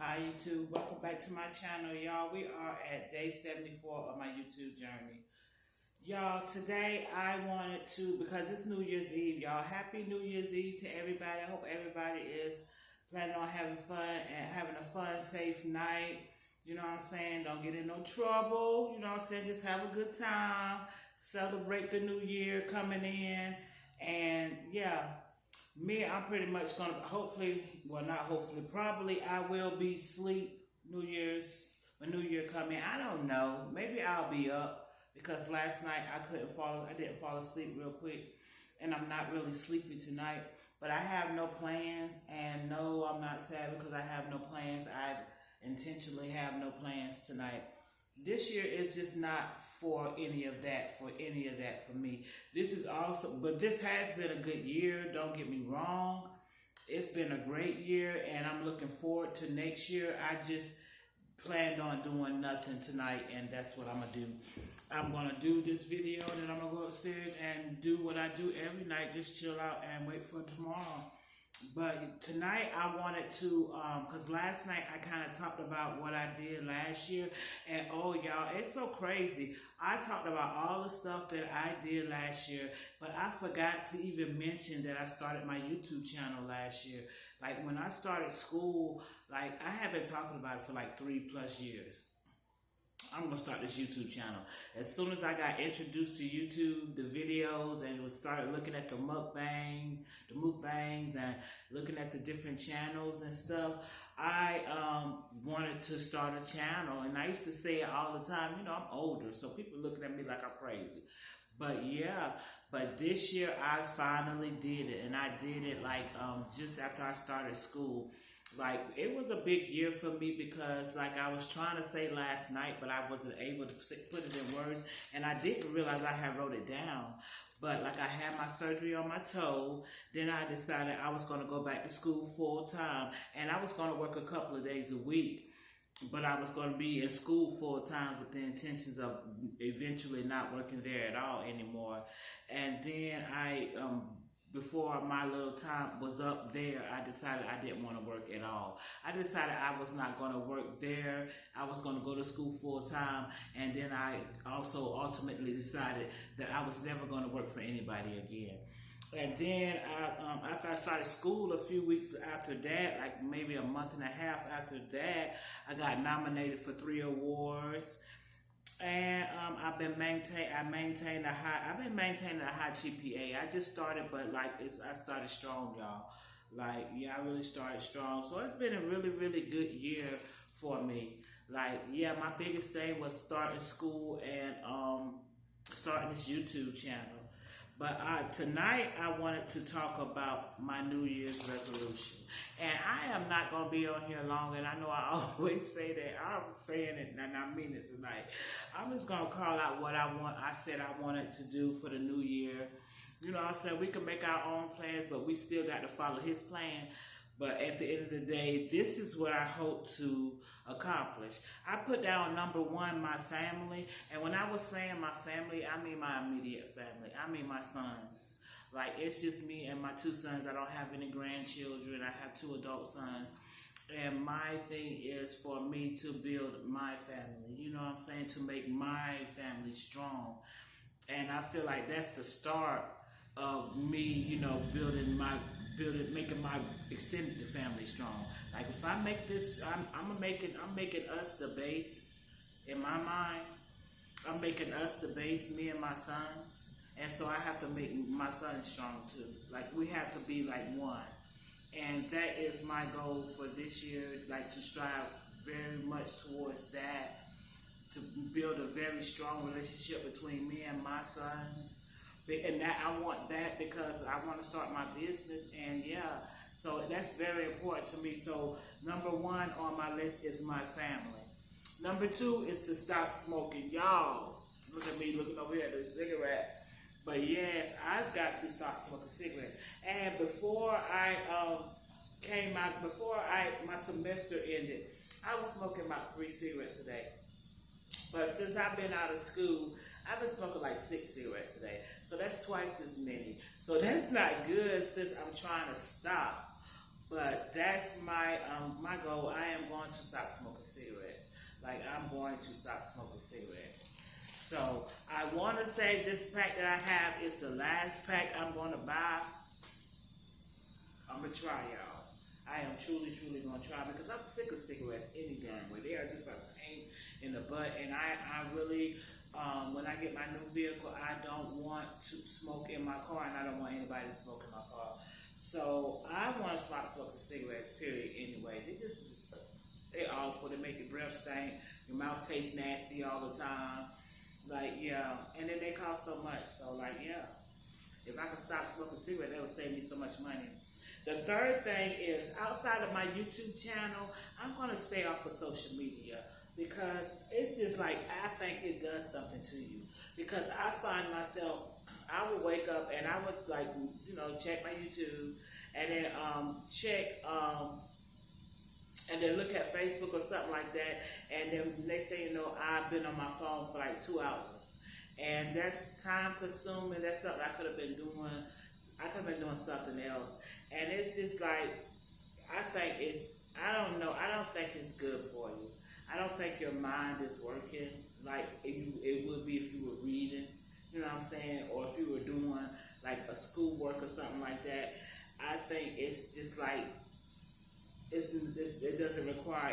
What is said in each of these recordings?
Hi YouTube, welcome back to my channel, y'all. We are at day 74 of my YouTube journey. Y'all, today I wanted to, because it's New Year's Eve, y'all. Happy New Year's Eve to everybody. I hope everybody is planning on having fun and having a fun, safe night. You know what I'm saying? Don't get in no trouble. You know what I'm saying? Just have a good time. Celebrate the new year coming in. And yeah, I'm pretty much gonna hopefully, well not hopefully, probably I will be asleep New Year's when New Year come in. I don't know. Maybe I'll be up because last night I didn't fall asleep real quick and I'm not really sleepy tonight. But I have no plans, and no, I'm not sad because I have no plans. I intentionally have no plans tonight. This year is just not for any of that for me. This is also, but this has been a good year. Don't get me wrong. It's been a great year, and I'm looking forward to next year. I just planned on doing nothing tonight, and that's what I'm going to do. I'm going to do this video, and then I'm going to go upstairs and do what I do every night, just chill out and wait for tomorrow. But tonight I wanted to, because last night I kind of talked about what I did last year. And oh, y'all, it's so crazy. I talked about all the stuff that I did last year, but I forgot to even mention that I started my YouTube channel last year. Like when I started school, like I have been talking about it for like 3+ years. I'm going to start this YouTube channel. As soon as I got introduced to YouTube, the videos, and started looking at the mukbangs, and looking at the different channels and stuff, I wanted to start a channel. And I used to say it all the time. You know, I'm older, so people looking at me like I'm crazy. But yeah, but this year I finally did it. And I did it like just after I started school. Like, it was a big year for me because, like, I was trying to say last night, but I wasn't able to put it in words, and I didn't realize I had wrote it down. But, like, I had my surgery on my toe, then I decided I was going to go back to school full-time, and I was going to work a couple of days a week, but I was going to be in school full-time with the intentions of eventually not working there at all anymore. And then before my little time was up there, I decided I didn't want to work at all. I decided I was not going to work there. I was going to go to school full time. And then I also ultimately decided that I was never going to work for anybody again. And then after I started school, a few weeks after that, like maybe a month and a half after that, I got nominated for 3 awards. And I've been maintaining a high GPA. I just started, but like I started strong, y'all. Like, yeah, I really started strong. So it's been a really, really good year for me. Like, yeah, my biggest thing was starting school and starting this YouTube channel. But tonight I wanted to talk about my New Year's resolution. And I am not going to be on here long, and I know I always say that. I'm saying it, and I mean it tonight. I'm just going to call out what I said I wanted to do for the new year. You know what I'm saying? We can make our own plans, but we still got to follow his plan. But at the end of the day, this is what I hope to accomplish. I put down number 1, my family. And when I was saying my family, I mean my immediate family. I mean my sons. Like, it's just me and my 2 sons. I don't have any grandchildren. I have 2 adult sons. And my thing is for me to build my family. You know what I'm saying? To make my family strong. And I feel like that's the start of me, you know, making my extended family strong. Like, if I make this, I'm making us the base in my mind. I'm making us the base, me and my sons. And so I have to make my sons strong too. Like, we have to be like one. And that is my goal for this year, like to strive very much towards that, to build a very strong relationship between me and my sons. And that I want that because I want to start my business, and yeah, so that's very important to me. So number 1 on my list is my family. Number 2 is to stop smoking. Y'all, look at me looking over here at the cigarette. But yes, I've got to stop smoking cigarettes. And before my semester ended, I was smoking about 3 cigarettes a day. But since I've been out of school, I've been smoking like 6 cigarettes a day. So that's twice as many. So that's not good since I'm trying to stop. But that's my goal. I am going to stop smoking cigarettes. Like I'm going to stop smoking cigarettes. So I want to say this pack that I have is the last pack I'm going to buy. I'm gonna try, y'all. I am truly, truly gonna try because I'm sick of cigarettes any damn way. They are just a pain in the butt, and I really, when I get my new vehicle, I don't want to smoke in my car, and I don't want anybody to smoke in my car. So I want to stop smoking cigarettes. Period. Anyway, they awful. They make your breath stink. Your mouth tastes nasty all the time. Like yeah, and then they cost so much. So like yeah, if I could stop smoking cigarettes, that would save me so much money. The third thing is outside of my YouTube channel, I'm going to stay off of social media because it's just like I think it does something to you. Because I find myself, I would wake up and I would like, check my YouTube and then and then look at Facebook or something like that. And then next thing you know, I've been on my phone for like 2 hours. And that's time consuming. That's something I could have been doing. I could have been doing something else. And it's just like, I don't know, I don't think it's good for you. I don't think your mind is working like it would be if you were reading, you know what I'm saying? Or if you were doing like a schoolwork or something like that. I think it's just like, it doesn't require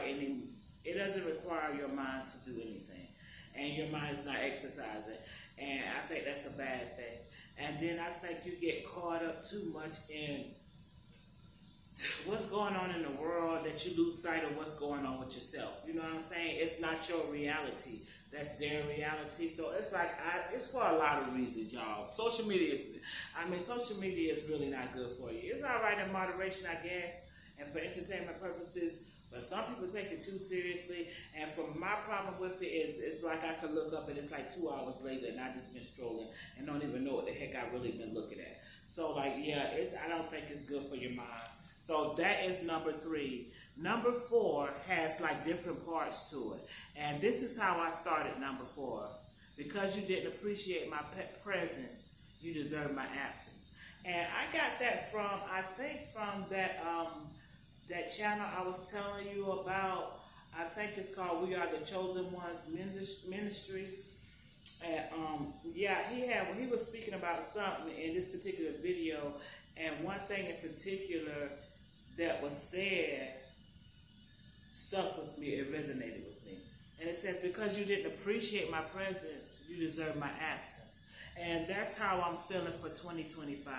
your mind to do anything. And your mind is not exercising. And I think that's a bad thing. And then I think you get caught up too much in what's going on in the world that you lose sight of what's going on with yourself. You know what I'm saying? It's not your reality. That's their reality. So it's like, it's for a lot of reasons, y'all. Social media is really not good for you. It's all right in moderation, I guess, and for entertainment purposes. But some people take it too seriously. And from my problem with it is, it's like I could look up and it's like 2 hours later and I just been strolling and don't even know what the heck I really been looking at. So like, yeah, I don't think it's good for your mind. So that is number 3. Number 4 has like different parts to it. And this is how I started number 4. Because you didn't appreciate my presence, you deserve my absence. And I got that from, I think from that channel I was telling you about. I think it's called We Are the Chosen Ones Ministries. And yeah, he was speaking about something in this particular video, and one thing in particular that was said stuck with me. It resonated with me. And it says, because you didn't appreciate my presence, you deserve my absence. And that's how I'm feeling for 2025.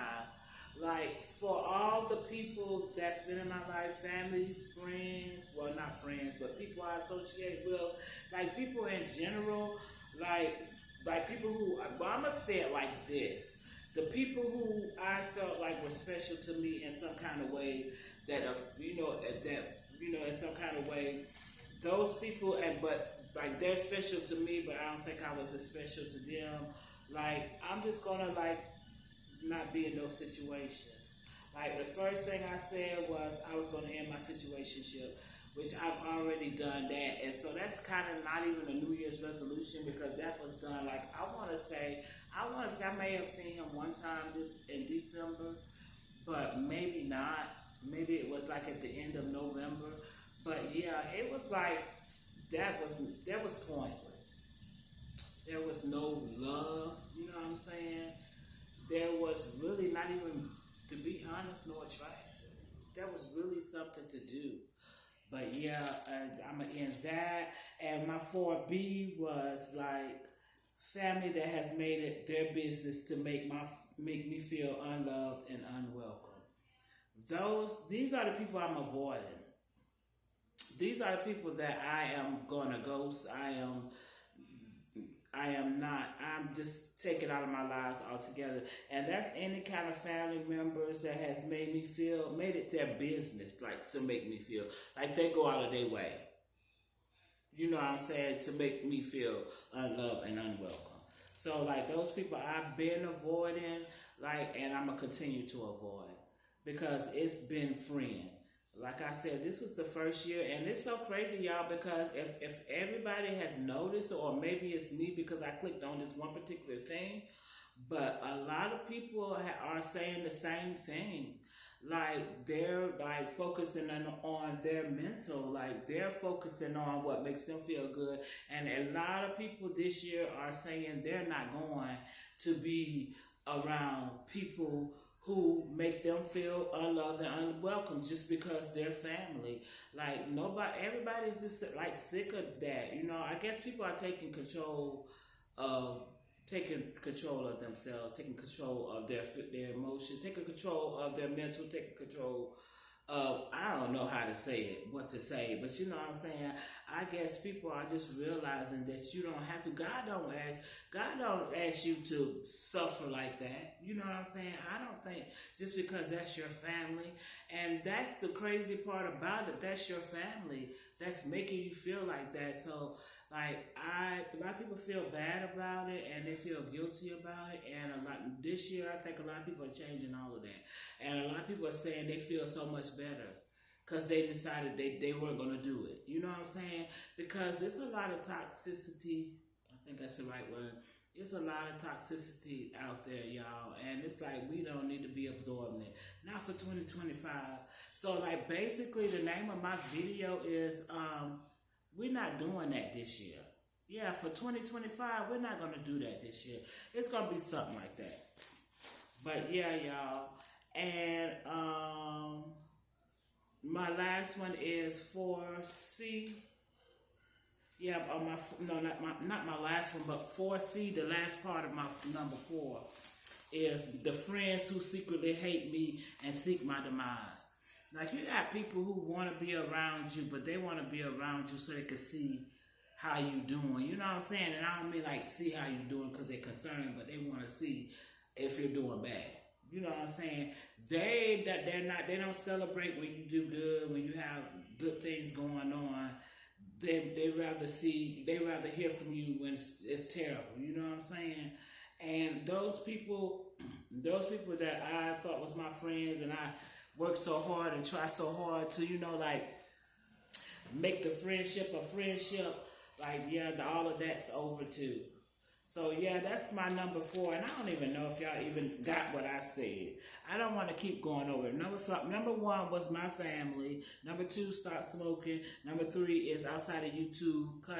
Like, for all the people that's been in my life, family, friends, well, not friends, but people I associate with, like people in general, like people who, well, I'm going to say it like this. The people who I felt like were special to me in some kind of way, in some kind of way, those people, but like they're special to me, but I don't think I was as special to them. Like, I'm just going to like not be in those situations. Like, the first thing I said was I was going to end my situationship, which I've already done that. And so that's kind of not even a New Year's resolution, because that was done, like, I want to say I may have seen him one time in December, but maybe not. Maybe it was like at the end of November. But yeah, it was like, that was pointless. There was no love, you know what I'm saying? There was really not even, to be honest, no attraction. That was really something to do. But yeah, I'm going to end that. And my 4B was like, family that has made it their business to make me feel unloved and unwelcome. These are the people I'm avoiding. These are the people that I am going to ghost. I'm just taking out of my lives altogether. And that's any kind of family members that has made it their business, like, to make me feel like they go out of their way. You know what I'm saying? To make me feel unloved and unwelcome. So, like, those people I've been avoiding, like, and I'm going to continue to avoid, because it's been freeing. Like I said, this was the first year, and it's so crazy, y'all, because if everybody has noticed, or maybe it's me because I clicked on this one particular thing, but a lot of people are saying the same thing. like they're like focusing on their mental, like they're focusing on what makes them feel good. And a lot of people this year are saying they're not going to be around people who make them feel unloved and unwelcome just because they're family. Like nobody, everybody's just like sick of that. You know, I guess people are of taking control of themselves, taking control of their emotions, taking control of their mental, taking control of, I don't know how to say it, what to say, but you know what I'm saying. I guess people are just realizing that you don't have to. God don't ask you to suffer like that. You know what I'm saying? I don't think just because that's your family, and that's the crazy part about it. That's your family. That's making you feel like that. So like a lot of people feel bad about it and they feel guilty about it. And a lot this year, I think a lot of people are changing all of that. And a lot of people are saying they feel so much better because they decided they weren't going to do it. You know what I'm saying? Because there's a lot of toxicity. I think that's the right word. There's a lot of toxicity out there, y'all. And it's like we don't need to be absorbing it. Not for 2025. So like basically the name of my video is we're not doing that this year. Yeah, for 2025, we're not going to do that this year. It's going to be something like that. But yeah, y'all. And my last one is 4C. Yeah, not my last one, but 4C, the last part of my number 4 is the friends who secretly hate me and seek my demise. Like you got people who want to be around you, but they want to be around you so they can see how you doing. You know what I'm saying? And I don't mean like see how you doing because they're concerned, but they want to see if you're doing bad. You know what I'm saying? They don't celebrate when you do good, when you have good things going on. They rather hear from you when it's terrible. You know what I'm saying? And those people that I thought was my friends, and I worked so hard and try so hard to, you know, like make the friendship a friendship. Like yeah, all of that's over too. So yeah, that's my number 4, and I don't even know if y'all even got what I said. I don't want to keep going over it. Number 1 was my family. Number 2, start smoking. Number 3 is outside of YouTube, cut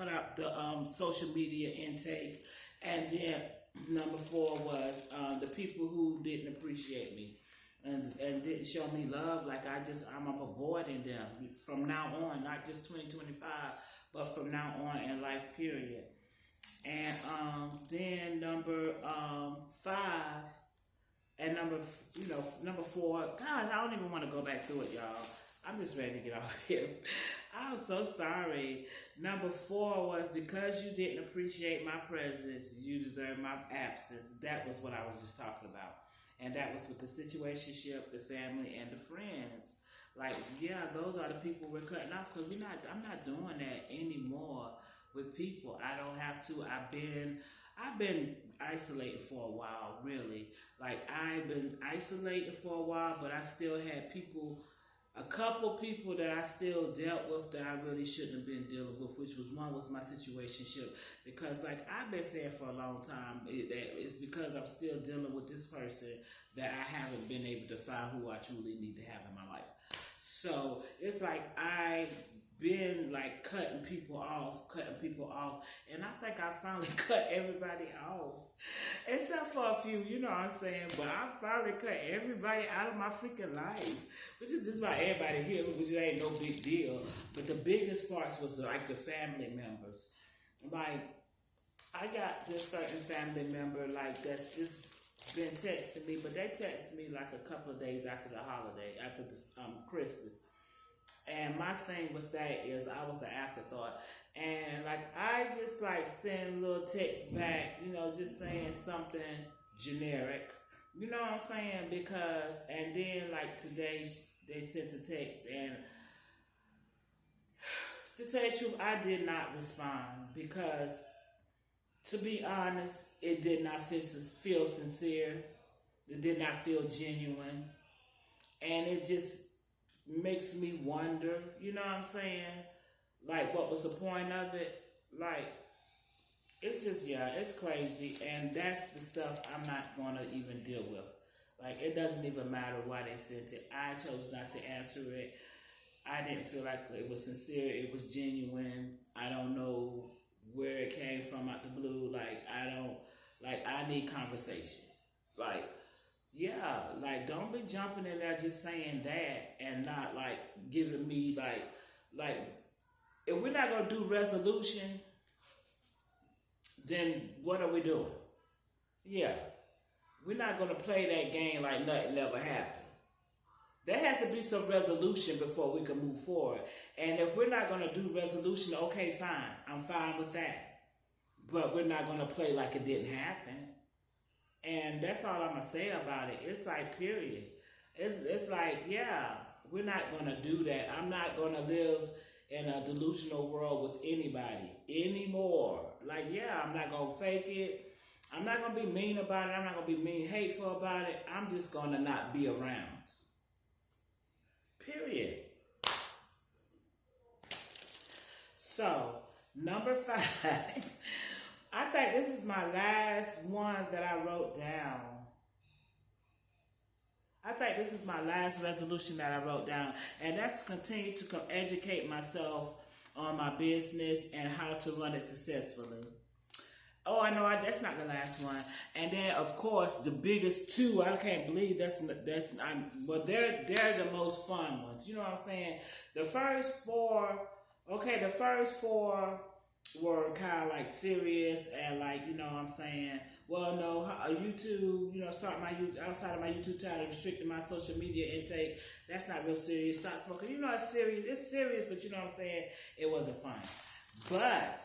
out the social media intake, and then number 4 was the people who didn't appreciate me and didn't show me love. Like I'm avoiding them from now on, not just 2025, but from now on in life, period. And then number 5 and number 4. God, I don't even want to go back through it, y'all. I'm just ready to get off here. I'm so sorry. Number 4 was because you didn't appreciate my presence, you deserve my absence. That was what I was just talking about. And that was with the situationship, the family, and the friends. Like, yeah, those are the people we're cutting off because I'm not doing that anymore with people. I don't have to. I've been isolated for a while, really. Like I've been isolated for a while, but I still had a couple people that I still dealt with that I really shouldn't have been dealing with, which was one was my situationship. Because like I've been saying for a long time, it's because I'm still dealing with this person that I haven't been able to find who I truly need to have in my life. So it's like I been like cutting people off, and I think I finally cut everybody off, except for a few, you know what I'm saying, but I finally cut everybody out of my freaking life, which is just about everybody here, which ain't no big deal, but the biggest parts was like the family members. Like, I got this certain family member, like, that's just been texting me, but they texted me like a couple of days after the holiday, after the Christmas. And my thing with that is I was an afterthought. And like I just like send little texts back, you know, just saying something generic. You know what I'm saying? Because, and then like today they sent a text, and to tell you the truth, I did not respond because, to be honest, it did not feel sincere. It did not feel genuine. And it just makes me wonder, you know what I'm saying? Like, what was the point of it? Like, it's just, yeah, it's crazy. And that's the stuff I'm not going to even deal with. Like, it doesn't even matter why they sent it. I chose not to answer it. I didn't feel like it was sincere. It was genuine. I don't know where it came from out the blue. Like, I need conversation. Like, yeah, like, don't be jumping in there just saying that and not, like, giving me, like, if we're not going to do resolution, then what are we doing? Yeah, we're not going to play that game like nothing ever happened. There has to be some resolution before we can move forward. And if we're not going to do resolution, okay, fine. I'm fine with that. But we're not going to play like it didn't happen. And that's all I'm going to say about it. It's like, period. It's like, yeah, we're not going to do that. I'm not going to live in a delusional world with anybody anymore. Like, yeah, I'm not going to fake it. I'm not going to be mean about it. I'm not going to be mean, hateful about it. I'm just going to not be around. Period. So, number 5. I think this is my last one that I wrote down. I think this is my last resolution that I wrote down. And that's to continue to educate myself on my business and how to run it successfully. Oh, I know that's not the last one. And then, of course, the biggest two. I can't believe well, they're the most fun ones. You know what I'm saying? The first four were kind of like serious and like, you know what I'm saying? Well, no, YouTube, start my outside of my YouTube channel, restricting my social media intake. That's not real serious. Stop smoking. It's serious. It's serious, but you know what I'm saying? It wasn't fun. But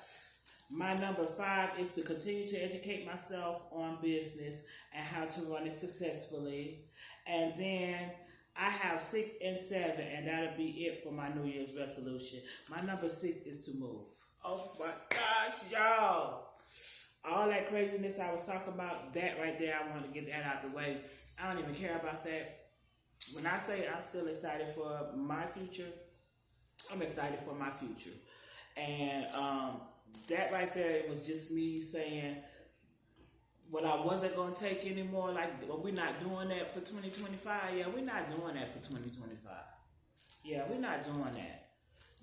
my number 5 is to continue to educate myself on business and how to run it successfully. And then I have 6 and 7, and that'll be it for my New Year's resolution. My number 6 is to move. Oh my gosh, y'all. All that craziness I was talking about, that right there, I want to get that out of the way. I don't even care about that. When I say I'm still excited for my future, I'm excited for my future. And that right there, it was just me saying what I wasn't going to take anymore. Like, we're not doing that for 2025. Yeah, we're not doing that for 2025. Yeah, we're not doing that.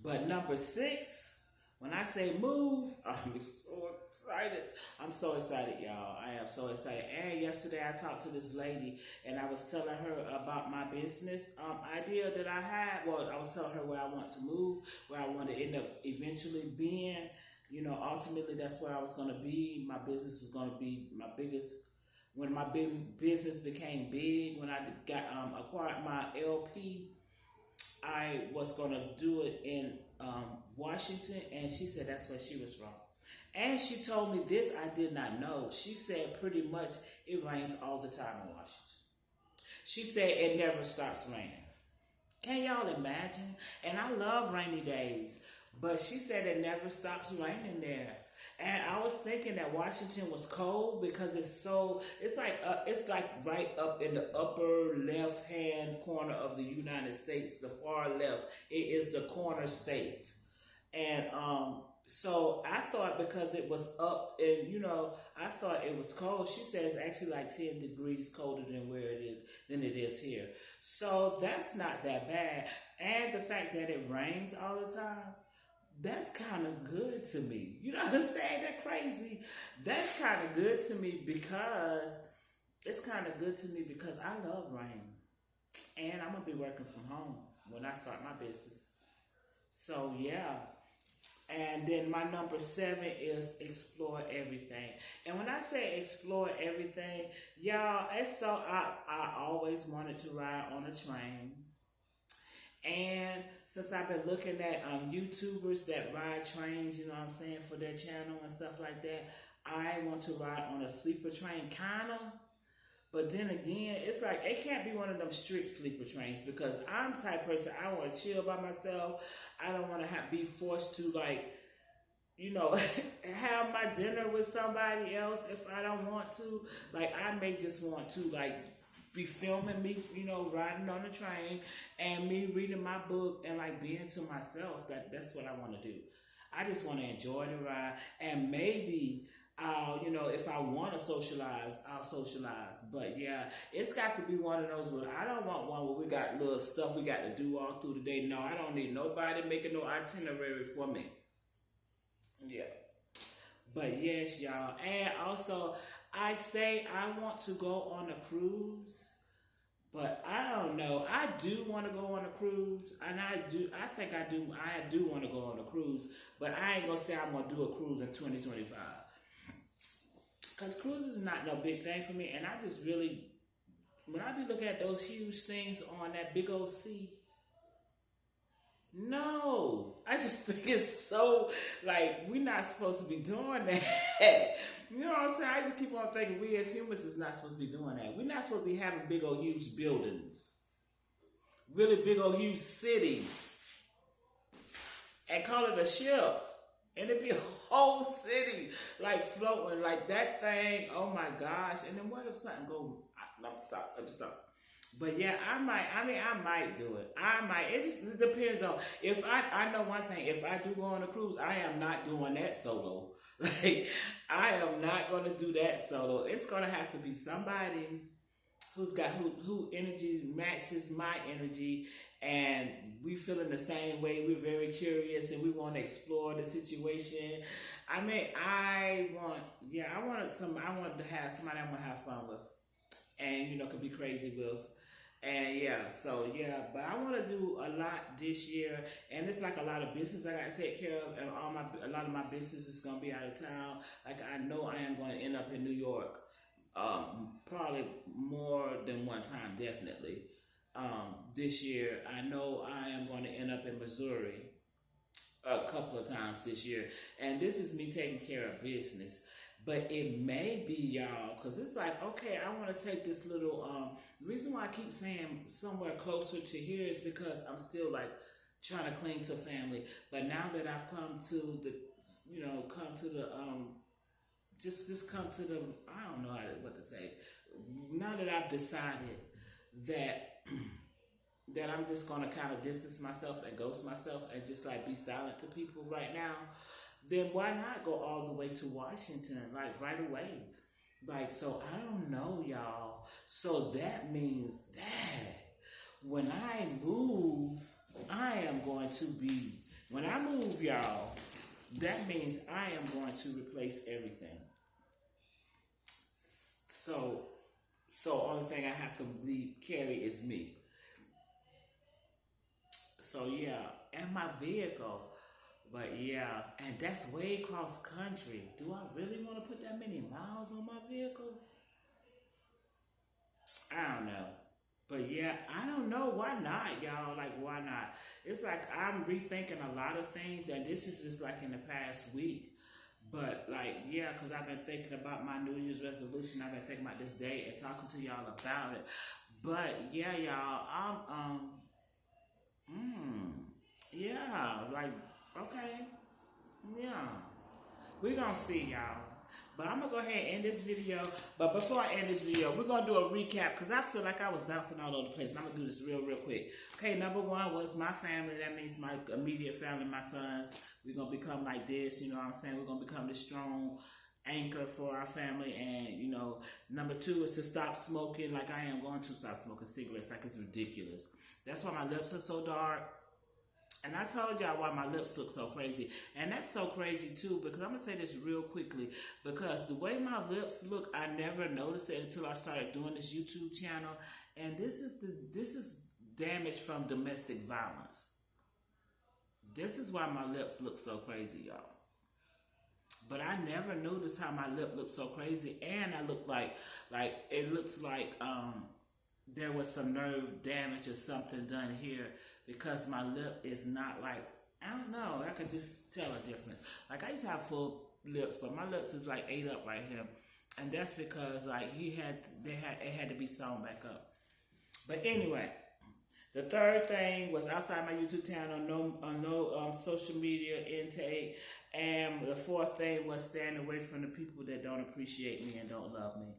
But number 6, when I say move, I'm so excited. I'm so excited, y'all. I am so excited. And yesterday I talked to this lady and I was telling her about my business idea that I had. Well, I was telling her where I want to move, where I want to end up eventually being. Ultimately that's where I was going to be. My business was going to be my biggest. When my business became big, when I got acquired my LP, I was going to do it in Washington, and she said that's where she was from. And she told me this I did not know. She said pretty much it rains all the time in Washington. She said it never stops raining. Can y'all imagine? And I love rainy days, but she said it never stops raining there. And I was thinking that Washington was cold because it's like right up in the upper left hand corner of the United States, the far left. It is the corner state. And so I thought because it was up and, I thought it was cold. She says it's actually like 10 degrees colder than it is here. So that's not that bad. And the fact that it rains all the time, that's kind of good to me. You know what I'm saying? That's crazy. That's kind of good to me because I love rain. And I'm going to be working from home when I start my business. So, yeah. And then my number 7 is explore everything. And when I say explore everything, y'all, I always wanted to ride on a train. And since I've been looking at YouTubers that ride trains, you know what I'm saying, for their channel and stuff like that, I want to ride on a sleeper train, kind of. But then again, it's like, it can't be one of them strict sleeper trains because I'm the type of person, I want to chill by myself. I don't want to be forced to, have my dinner with somebody else if I don't want to. Like, I may just want to, be filming me, riding on the train and me reading my book and being to myself. That's what I want to do. I just want to enjoy the ride, and maybe if I want to socialize, I'll socialize. But yeah, it's got to be one of those where I don't want one where we got little stuff we got to do all through the day. No, I don't need nobody making no itinerary for me. Yeah. But yes, y'all. And also, I say I want to go on a cruise. But I don't know. I do want to go on a cruise, and I think I do. I do want to go on a cruise, but I ain't gonna say I'm gonna do a cruise in 2025. Cause cruises is not no big thing for me, and I just really, when I be looking at those huge things on that big old sea, no, I just think it's so like we're not supposed to be doing that. You know what I'm saying? I just keep on thinking we as humans is not supposed to be doing that. We're not supposed to be having big old huge buildings, really big old huge cities, and call it a ship. And it'd be a whole city like floating like that thing. Oh my gosh! And then what if something go? No, stop. Let me stop. But yeah, I might. I mean, I might do it. I might. It just depends on if I know one thing. If I do go on a cruise, I am not doing that solo. Like I am not going to do that solo. It's going to have to be somebody who energy matches my energy, and we feeling the same way. We're very curious and we want to explore the situation. I mean, I want to have somebody I want to have fun with, and could be crazy with. And yeah, so yeah, but I want to do a lot this year, and it's like a lot of business I got to take care of, and a lot of my business is gonna be out of town. Like I know I am going to end up in New York, probably more than one time, definitely. This year, I know I am going to end up in Missouri a couple of times this year, and this is me taking care of business. But it may be y'all, because it's like, okay, I want to take this little, reason why I keep saying somewhere closer to here is because I'm still like trying to cling to family. But now that I've come to the, just come to the, I don't know what to say. Now that I've decided that, that I'm just going to kind of distance myself and ghost myself and just like be silent to people right now, then why not go all the way to Washington, like right away? Like, so I don't know, y'all. So that means that when I move, when I move, y'all, that means I am going to replace everything. So only thing I have to carry is me. So yeah, and my vehicle. But yeah, and that's way cross country. Do I really want to put that many miles on my vehicle? I don't know. But yeah, I don't know. Why not, y'all? Like, why not? It's like I'm rethinking a lot of things, and this is just like in the past week. But like, yeah, because I've been thinking about my New Year's resolution. I've been thinking about this day and talking to y'all about it. But yeah, y'all, yeah, like, okay, yeah, we're gonna see, y'all. But I'm gonna go ahead and end this video. But before I end this video, we're gonna do a recap because I feel like I was bouncing all over the place, and I'm gonna do this real quick. Okay, number one was my family. That means my immediate family, my sons. We're gonna become like this. You know what I'm saying? We're gonna become this strong anchor for our family. And number two is to stop smoking. Like I am going to stop smoking cigarettes. Like it's ridiculous. That's why my lips are so dark. And I told y'all why my lips look so crazy. And that's so crazy too, because I'm going to say this real quickly. Because the way my lips look, I never noticed it until I started doing this YouTube channel. And this is damage from domestic violence. This is why my lips look so crazy, y'all. But I never noticed how my lip looked so crazy. And I look like it looks like there was some nerve damage or something done here. Because my lip is not like, I don't know, I could just tell a difference. Like I used to have full lips, but my lips is like ate up right here. And that's because like it had to be sewn back up. But anyway, the third thing was outside my YouTube channel, no social media intake. And the fourth thing was staying away from the people that don't appreciate me and don't love me.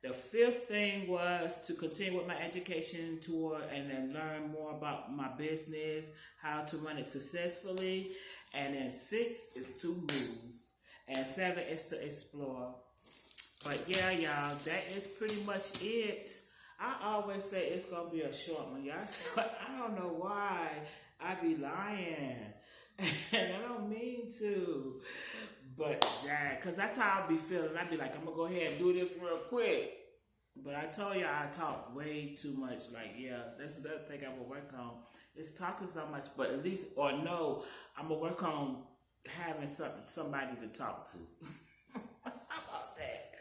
The fifth thing was to continue with my education tour and then learn more about my business, how to run it successfully. And then 6 is to move. and 7 is to explore. But yeah, y'all, that is pretty much it. I always say it's gonna be a short one, y'all. So I don't know why I be lying, and I don't mean to. But yeah, cause that's how I be feeling. I be like, I'm gonna go ahead and do this real quick. But I told y'all I talk way too much. Like, yeah, that's the other thing I'm gonna work on. It's talking so much, but at least, or no, I'm gonna work on having somebody to talk to. How about that?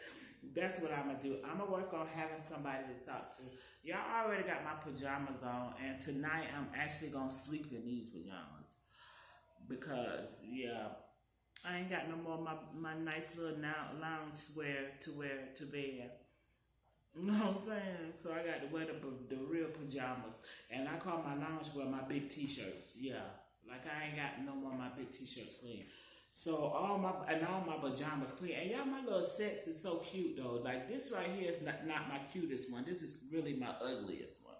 That's what I'm gonna do. I'm gonna work on having somebody to talk to. Y'all already got my pajamas on, and tonight I'm actually gonna sleep in these pajamas because, yeah, I ain't got no more my nice little lounge wear to bed. You know what I'm saying? So I got to wear the real pajamas. And I call my loungewear my big t-shirts. Yeah. Like I ain't got no more of my big t-shirts clean. So all my pajamas clean. And y'all, my little sets is so cute though. Like this right here is not my cutest one. This is really my ugliest one.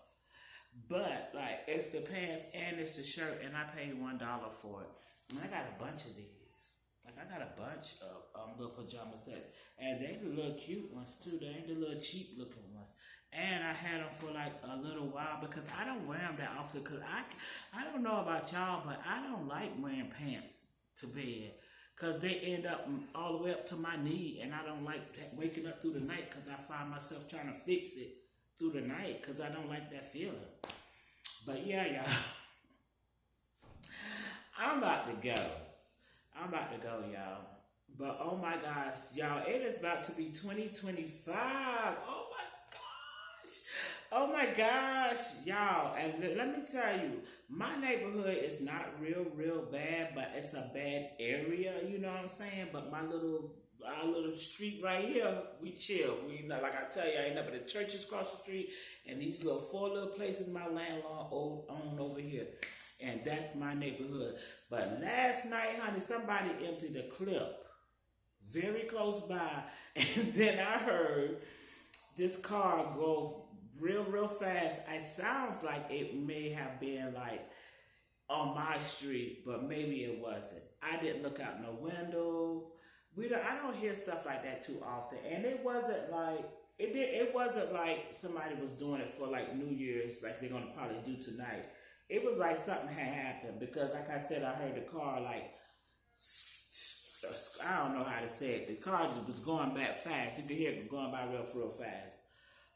But like it's the pants and it's the shirt and I paid $1 for it. And I got a bunch of these. Like I got a bunch of little pajama sets. And they the little cute ones too. They ain't the little cheap looking ones. And I had them for like a little while because I don't wear them that often. Because I don't know about y'all, but I don't like wearing pants to bed. Because they end up all the way up to my knee. And I don't like waking up through the night because I find myself trying to fix it through the night because I don't like that feeling. But yeah, y'all. I'm about to go. Y'all. But oh my gosh, y'all, it is about to be 2025. Oh my gosh, y'all. And let me tell you, my neighborhood is not real bad, but it's a bad area, you know what I'm saying? But our little street right here, we chill. We not like I tell you, I ain't up at the churches across the street, and these little 4 little places my landlord own over here. And that's my neighborhood. But last night, honey, somebody emptied a clip very close by. And then I heard this car go real fast. It sounds like it may have been like on my street, but maybe it wasn't. I didn't look out no window. I don't hear stuff like that too often. And it wasn't like it wasn't like somebody was doing it for like New Year's, like they're gonna probably do tonight. It was like something had happened because, like I said, I heard the car like, I don't know how to say it. The car just was going back fast. You could hear it going by real fast.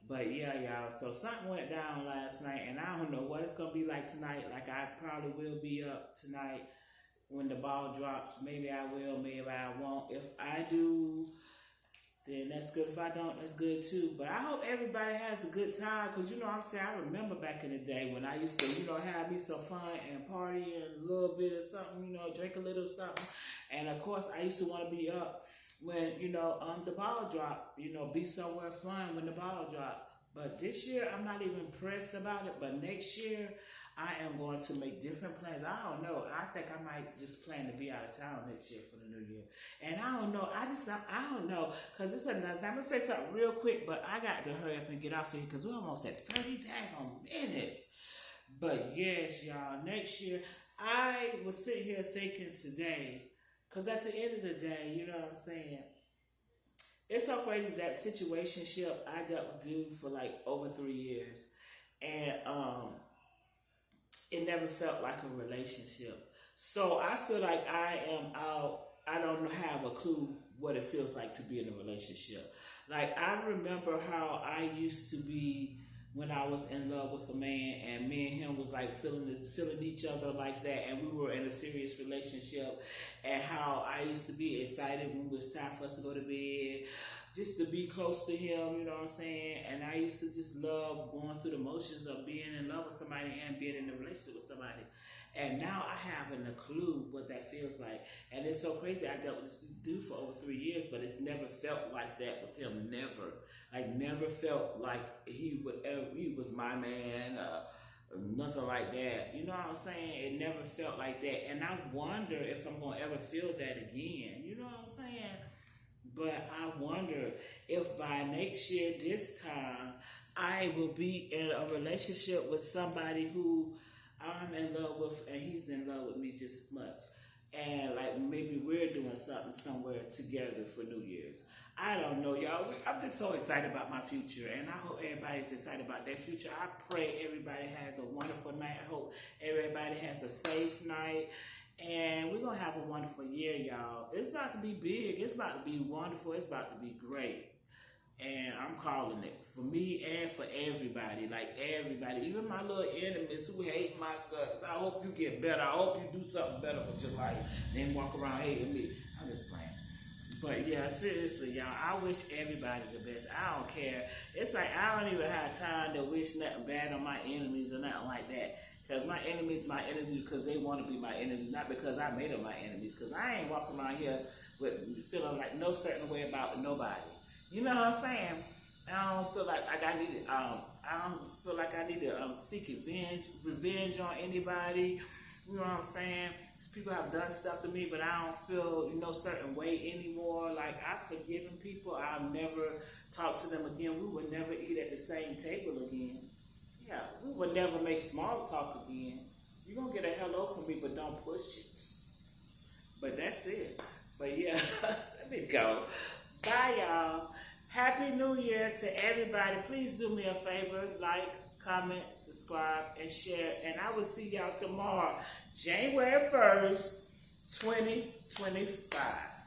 But yeah, y'all. So something went down last night, and I don't know what it's gonna be like tonight. Like I probably will be up tonight when the ball drops. Maybe I will, maybe I won't. If I do, then that's good. If I don't, that's good too. But I hope everybody has a good time because, you know what I'm saying, I remember back in the day when I used to, have me some fun and party and a little bit of something, drink a little something. And of course, I used to want to be up when, the ball dropped, be somewhere fun when the ball dropped. But this year, I'm not even pressed about it. But next year, I am going to make different plans. I don't know. I think I might just plan to be out of town next year for the new year. And I don't know. I don't know. Because it's another thing. I'm going to say something real quick, but I got to hurry up and get off of here because we're almost at 30 daggone minutes. But yes, y'all, next year, I was sitting here thinking today, because at the end of the day, you know what I'm saying, it's so crazy that situationship I dealt with dude for like over 3 years. And, it never felt like a relationship. So I feel like I am out. I don't have a clue what it feels like to be in a relationship. Like I remember how I used to be when I was in love with a man, and me and him was like feeling each other like that, and we were in a serious relationship, and how I used to be excited when it was time for us to go to bed, just to be close to him, you know what I'm saying? And I used to just love going through the motions of being in love with somebody and being in a relationship with somebody. And now I haven't a clue what that feels like. And it's so crazy. I dealt with this dude for over 3 years, but it's never felt like that with him. Never. Like, never felt like he was my man, nothing like that. You know what I'm saying? It never felt like that. And I wonder if I'm going to ever feel that again. You know what I'm saying? But I wonder if by next year, this time, I will be in a relationship with somebody who I'm in love with, and he's in love with me just as much. and like maybe we're doing something somewhere together for New Year's. I don't know, y'all. I'm just so excited about my future, and I hope everybody's excited about their future. I pray everybody has a wonderful night. I hope everybody has a safe night, and we're gonna have a wonderful year, y'all. It's about to be big. It's about to be wonderful. It's about to be great. And I'm calling it for me and for everybody, like everybody, even my little enemies who hate my guts. I hope you get better. I hope you do something better with your life than walk around hating me. I'm just playing. But yeah, seriously, y'all, I wish everybody the best. I don't care. It's like I don't even have time to wish nothing bad on my enemies or nothing like that. Because my enemies my enemies because they want to be my enemies, not because I made them my enemies. Because I ain't walking around here with feeling like no certain way about nobody. You know what I'm saying? I don't feel like I need to, I don't feel like I need to seek revenge on anybody. You know what I'm saying? People have done stuff to me, but I don't feel no certain way anymore. Like I've forgiven people. I'll never talk to them again. We would never eat at the same table again. Yeah, we would never make small talk again. You're gonna get a hello from me, but don't push it. But that's it. But yeah, let me go. Bye, y'all. Happy New Year to everybody. Please do me a favor. Like, comment, subscribe, and share. And I will see y'all tomorrow, January 1st, 2025.